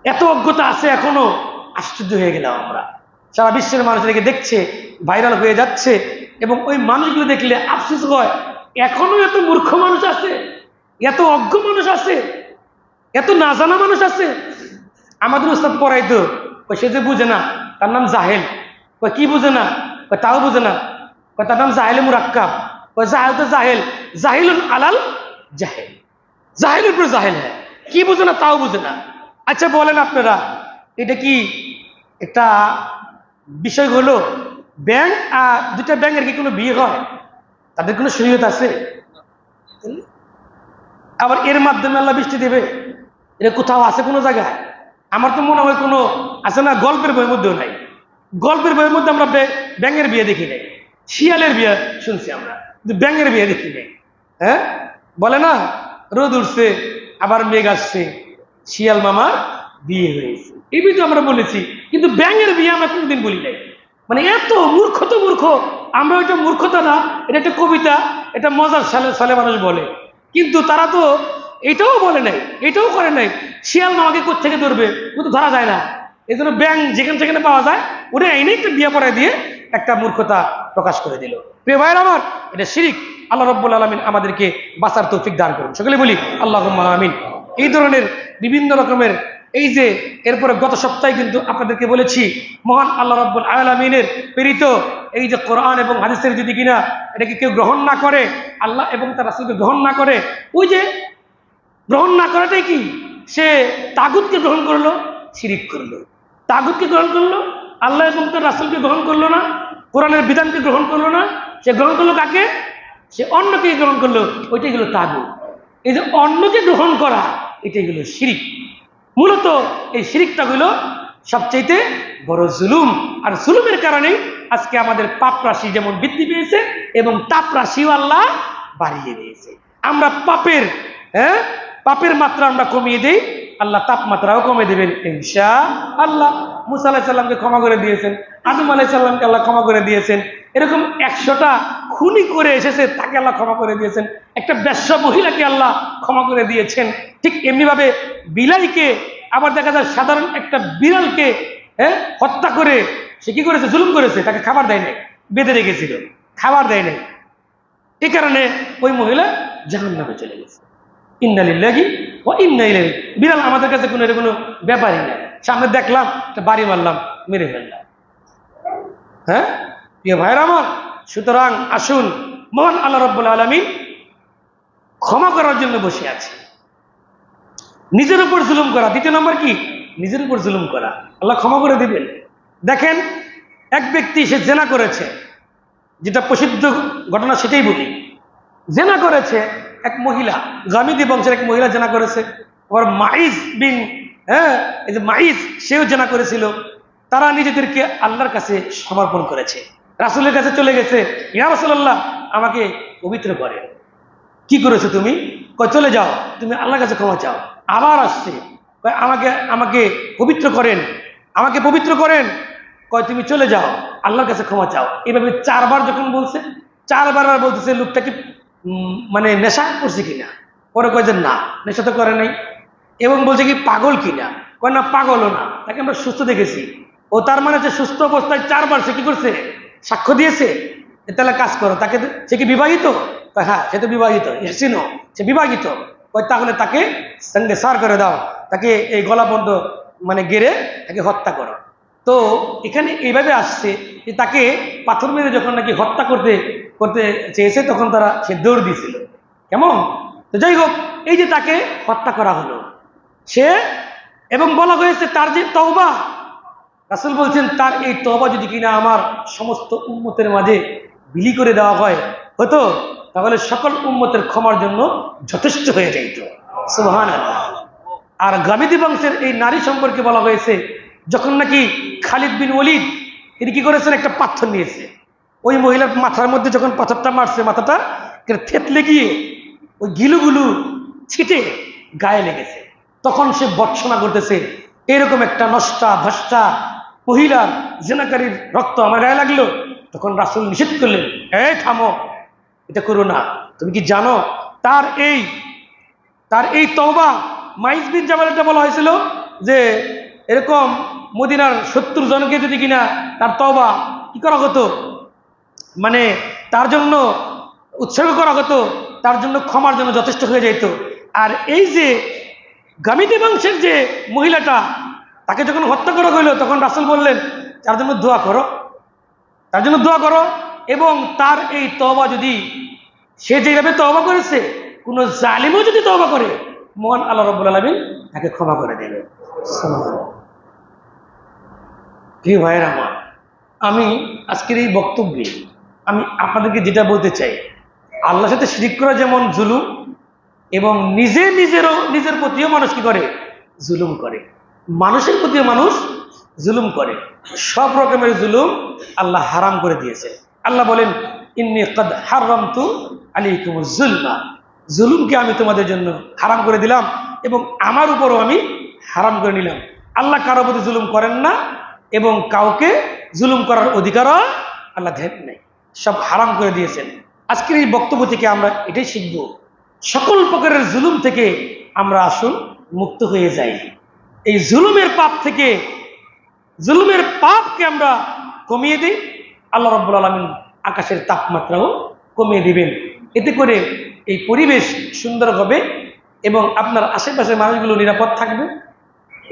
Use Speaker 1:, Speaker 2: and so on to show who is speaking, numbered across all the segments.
Speaker 1: এত অজ্ঞতা আছে এখনো। আশ্চর্য হয়ে গেলাম আমরা। সারা বিশ্বের মানুষ এটাকে দেখছে, ভাইরাল হয়ে যাচ্ছে, এবং ওই মানুষগুলো দেখলে আফসোস হয়, এখনো এত মূর্খ মানুষ আছে, এত অজ্ঞ মানুষ আছে, এত না জানা মানুষ আছে। আমাদের উস্তাদ পড়াইতো, সে যে বুঝে না তার নাম জাহেল। কি বুঝে না? তাও বুঝে না। তার নাম জাহেল মুরাক্কাব। জাহেল তো জাহেল, জাহিলুন আলাল জাহেল, জাহেলের উপর জাহেল। হ্যাঁ, কি বুঝে না তাও বুঝে না। আচ্ছা বলেন আপনারা, এটা কি একটা বিষয় হলো? ব্যাংক আর দুটা ব্যাংকের কি কোনো বিয়ে হয়? তাদের কোনো শরীয়ত আছে? আবার এর মাধ্যমে আল্লাহ বৃষ্টি দেবে, এটা কোথাও আছে কোনো জায়গায়? আমার তো মনে হয় কোনো আছে না, গল্পের বইয়ের মধ্যেও নাই। গল্পের বইয়ের মধ্যে আমরা ব্যাঙের বিয়ে দেখি নাই, শিয়ালের বিয়ে শুনছি আমরা, কিন্তু ব্যাঙের বিয়ে দেখি নাই। হ্যাঁ, বলে না রোদ উঠছে আবার মেঘ আসছে, শিয়াল মামার বিয়ে হয়েছে, এই বিয়ে তো আমরা বলেছি, কিন্তু ব্যাঙের বিয়ে আমরা কোনদিন বলি নাই। মানে এত মূর্খ তো মূর্খ আমরা। ওইটা মূর্খতা না, এটা একটা কবিতা, এটা মজার সালে সালে মানুষ বলে, কিন্তু তারা তো এটাও বলে নাই, এটাও করে নাই। শিয়াল মামাকে কোত্থেকে ধরবে, ও তো ধরা যায় না। এই জন্য ব্যাং যেখানে সেখানে পাওয়া যায়, ওটা এনে একটা বিয়ে পড়ায় দিয়ে একটা মূর্খতা প্রকাশ করে দিল। প্রিয় ভাইয়ের আমার, এটা শিরিক। আল্লাহ রাব্বুল আলামিন আমাদেরকে বাঁচার তৌফিক দান করুন, সকলে বলি আল্লাহুম্মা আমিন। এই ধরনের বিভিন্ন রকমের, এই যে এরপরে গত সপ্তাহে কিন্তু আপনাদেরকে বলেছি, মহান আল্লাহ রাব্বুল আলামিনের প্রেরিত এই যে কোরআন এবং হাদিসের যদি কিনা এটাকে কেউ গ্রহণ না করে, আল্লাহ এবং তার রাসূলকে গ্রহণ না করে, ওই যে গ্রহণ না করাটাই কি, সে তাগুতকে গ্রহণ করলো, শিরিক করলো। তাগুতকে গ্রহণ করলো, আল্লাহ এবং তার রাসূলকে গ্রহণ করলো না, কোরআনের বিধানকে গ্রহণ করলো না। সে গ্রহণ করলো কাকে? সে অন্যকে গ্রহণ করলো, ওইটাই হলো তাগুত। এই যে অন্যকে গ্রহণ করা, এটাই হলো শিরিক। মূলত এই শিরিকটা হলো সবচেয়ে বড় জুলুম। আর জুলুমের কারণেই আজকে আমাদের পাপ রাশি যেমন বৃদ্ধি পেয়েছে, এবং তাপ রাশিও আল্লাহ বাড়িয়ে দিয়েছে। আমরা পাপের পাপের মাত্রা আমরা কমিয়ে দেই, আল্লাহ তাপমাত্রাও কমে দেবেন ইনশাআল্লাহ। মুসা আলাইহিস সালামকে ক্ষমা করে দিয়েছেন, আদম আলাইহিস সালামকে আল্লাহ ক্ষমা করে দিয়েছেন। এরকম 100টা খুনি করে এসেছে, তাকে আল্লাহ ক্ষমা করে দিয়েছেন। একটা বেশ্যা মহিলাকে আল্লাহ ক্ষমা করে দিয়েছেন। ঠিক এমনি ভাবে বিলাইকে, আবার দেখা যায় সাধারণ একটা বিড়ালকে হত্যা করে সে কি করেছে? জুলুম করেছে। তাকে খাবার দেয় নাই, বেঁধে রেখেছিল, খাবার দেয় নাই। এই কারণে ওই মহিলা জাহান্নামে চলে গেছে। ইন্না লিল্লাহি ওয়া ইন্না ইলাইহি। বিড়াল আমাদের কাছে কোনো এর কোনো ব্যাপারই না। সামনে দেখলাম, একটা বাড়ি মারলাম, মেরে ফেললাম। হ্যাঁ প্রিয় ভাইরা আমার, সুতরাং আসুন, মহান আল্লাহ রাব্বুল আলামিন ক্ষমা করার জন্য বসে আছে। নিজের উপর জুলুম করা, দ্বিতীয় নম্বর কি? নিজের উপর জুলুম করা, আল্লাহ ক্ষমা করে দিবেন। দেখেন, এক ব্যক্তি সে জেনা করেছে, যেটা প্রসিদ্ধ ঘটনা সেটাই বলি। জেনা করেছে এক মহিলা, গামিদি বংশের এক মহিলা জেনা করেছে। আবার মাইজ বিন এই যে মাইজ, সেও জেনা করেছিল। তারা নিজেদেরকে আল্লাহর কাছে সমর্পণ করেছে, রাসূলের কাছে চলে গেছে, ইয়া রাসূলুল্লাহ আমাকে পবিত্র করে। কি করেছো তুমি? কয় চলে যাও, তুমি আল্লাহর কাছে ক্ষমা চাও। আবার আসছে, কয় আমাকে আমাকে পবিত্র করেন, আমাকে পবিত্র করেন। কয় তুমি চলে যাও, আল্লাহর কাছে ক্ষমা চাও। এভাবে 4 বার যখন বলছে, 4 বার বলতেছে লোকটা কি মানে নেশা করছে কিনা? পরে কয় যে না, নেশা তো করে নাই। এবং বলছে কি পাগল কিনা? কয় না, পাগলও না, তাকে আমরা সুস্থ দেখেছি। ও তার মানে যে সুস্থ অবস্থায় 4 বার সে কি করছে? সাক্ষ্য দিয়েছে। তাহলে কাজ করো, তাকে, সে কি বিবাহিত? হ্যাঁ, সে তো বিবাহিত। ইয়াসিনও, সে বিবাহিত। কয় তাহলে তাকে সঙ্গে সার করে দাও, তাকে এই গলা বন্ধ মানে গেড়ে তাকে হত্যা করো। তো এখানে এইভাবে আসছে যে তাকে পাথর মেরে যখন নাকি হত্যা করতে করতে চেয়েছে, তখন তারা সে দৌড় দিয়েছিল। কেমন? তো যাই হোক, এই যে তাকে হত্যা করা হলো, সে, এবং বলা হয়েছে তার যে তওবা, রাসূল বলছেন তার এই তওবা যদি কিনা আমার সমস্ত উম্মতের মাঝে বিলি করে দেওয়া হতো, তাহলে সকল উম্মতের ক্ষমার জন্য যথেষ্ট হয়ে যাইত। সুবহানাল্লাহ। আর গামিদি বংশের এই নারী সম্পর্কে বলা হয়েছে, যখন নাকি খালিদ বিন ওয়ালিদ তিনি কি করেছেন? একটা পাথর নিয়েছে, ওই মহিলার মাথার মধ্যে যখন পাথরটা মারছে, মাথাটা থেতলে গিয়ে ওই গিলুগুলু ছিটে গায়ে লেগেছে। তখন সে ভর্ৎসনা করতেছে, এরকম একটা নষ্টা ভ্রষ্টা মহিলার জেনাকারীর রক্ত আমার গায়ে লাগলো। তখন রাসূল নিষেধ করলেন, এই থামো, এটা করো না। তুমি কি জানো তার এই তওবা, মাইজ বিন জাবাল, এটা বলা হয়েছিল যে এরকম মদিনার 70 জনকে যদি কিনা তার তওবা কি করা হতো, মানে তার জন্য উৎসর্গ করা হতো, তার জন্য ক্ষমার জন্য যথেষ্ট হয়ে যেত। আর এই যে গামিতি বংশের যে মহিলাটা, তাকে যখন হত্যা করা হইল তখন রাসূল বললেন তার জন্য দোয়া করো, তার জন্য দোয়া করো, এবং তার এই তওবা যদি সে যেভাবে তওবা করেছে কোন জালিমও যদি তওবা করে মহান আল্লাহ রাব্বুল আলামিন তাকে ক্ষমা করে দেবে। প্রিয় ভাইয়েরা আমার, আমি আজকের এই বক্তব্যে আমি আপনাদেরকে যেটা বলতে চাই, আল্লাহর সাথে শিরক করা যেমন জুলুম, এবং নিজের প্রতিও মানুষ কি করে, জুলুম করে, মানুষের প্রতিও মানুষ জুলুম করে। সব রকমের জুলুম আল্লাহ হারাম করে দিয়েছে। আল্লাহ বলেন ইন্নী ক্বাদ হারামতু আলাইকুমুজ যুলমা, জুলুমকে আমি তোমাদের জন্য হারাম করে দিলাম এবং আমার উপরও আমি হারাম করে নিলাম। আল্লাহ কারো প্রতি জুলুম করেন না এবং কাউকে জুলুম করার অধিকারও আল্লাহ দেন নাই, সব হারাম করে দিয়েছেন। আজকের এই বক্তব্য থেকে আমরা এটাই শিখব, সকল প্রকারের জুলুম থেকে আমরা আসুন মুক্ত হয়ে যাই। এই জুলুমের পাপ থেকে, জুলুমের পাপকে আমরা কমিয়ে দিই, আল্লাহ রাব্বুল আলামিন আকাশের তাপমাত্রাও কমিয়ে দিবেন। এতে করে এই পরিবেশ সুন্দর হবে এবং আপনার আশেপাশের মানুষগুলো নিরাপদ থাকবে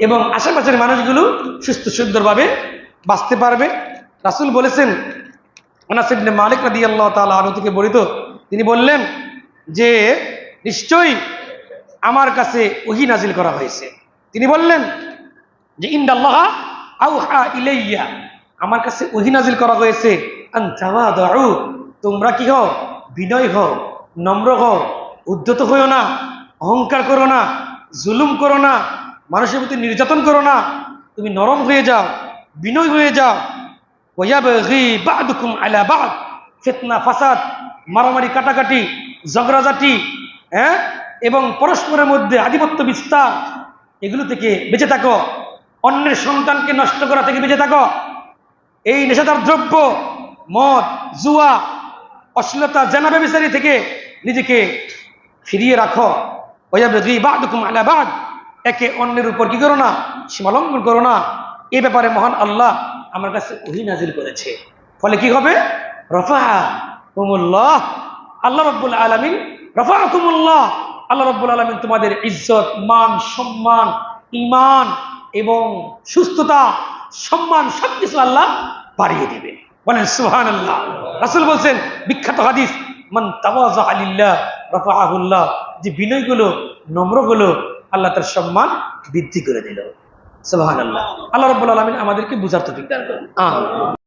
Speaker 1: এবং আশেপাশের মানুষগুলো সুস্থ সুন্দরভাবে বাঁচতে পারবে। রাসূল বলেছেন, আনাস ইবনে মালিক রাদিয়াল্লাহু তাআলা আনহু থেকে বর্ণিত, তিনি বললেন যে নিশ্চয়ই আমার কাছে ওহী নাজিল করা হয়েছে। তিনি বললেন যে ইন্নাল্লাহা আওহা ইলাইয়া, আমার কাছে ওহী নাজিল করা হয়েছে আন তাওয়াদউ, তোমরা কি হও, বিনয় হও, নম্র হও, উদ্ধত হইও না, অহংকার করো না, জুলুম করো না, মানুষের প্রতি নির্যাতন করো না, তুমি নরম হয়ে যাও, বিনয় হয়ে যাও। ওয়ায়াবগি বা'দুকুম আলা বা'দ, ফিতনা ফাসাদ, মারামারি কাটাকাটি, ঝগড়াঝাটি, এবং পরস্পরের মধ্যে আধিপত্য বিস্তার, এগুলো থেকে বেঁচে থাকো। অন্যের সন্তানকে নষ্ট করা থেকে বেঁচে থাকো। এই নেশাদার দ্রব্য, মদ, জুয়া, অশ্লীলতা, জেনা ব্যভিচারী থেকে নিজেকে ফিরিয়ে রাখো। ওয়ায়াবগি বা'দুকুম আলা বা'দ, একে অন্যের উপর কি করো না, সীমালঙ্ঘন করো না। এই ব্যাপারে মহান আল্লাহ আমার কাছে ওহী নাজিল করেছে। ফলে কি হবে, রাফাআকুমুল্লাহ, আল্লাহ রাব্বুল আলামিন, রাফাআকুমুল্লাহ, আল্লাহ রাব্বুল আলামিন তোমাদের ইজ্জত, মান, সম্মান, ঈমান এবং সুস্থতা, সম্মান সবকিছু আল্লাহ বাড়িয়ে দিবে। বলেন সুবহানাল্লাহ। রাসূল বলছেন, বিখ্যাত হাদিস, মান তাওয়াযা লিল্লাহ রাফাআহুল্লাহ, যে বিনয়গুলো, নম্রগুলো, আল্লাহ তার সম্মান বৃদ্ধি করে দিল। সুবহানাল্লাহ। আল্লাহ রাব্বুল আলামিন আমাদেরকে বুঝার তৌফিক দান করুন। আমিন।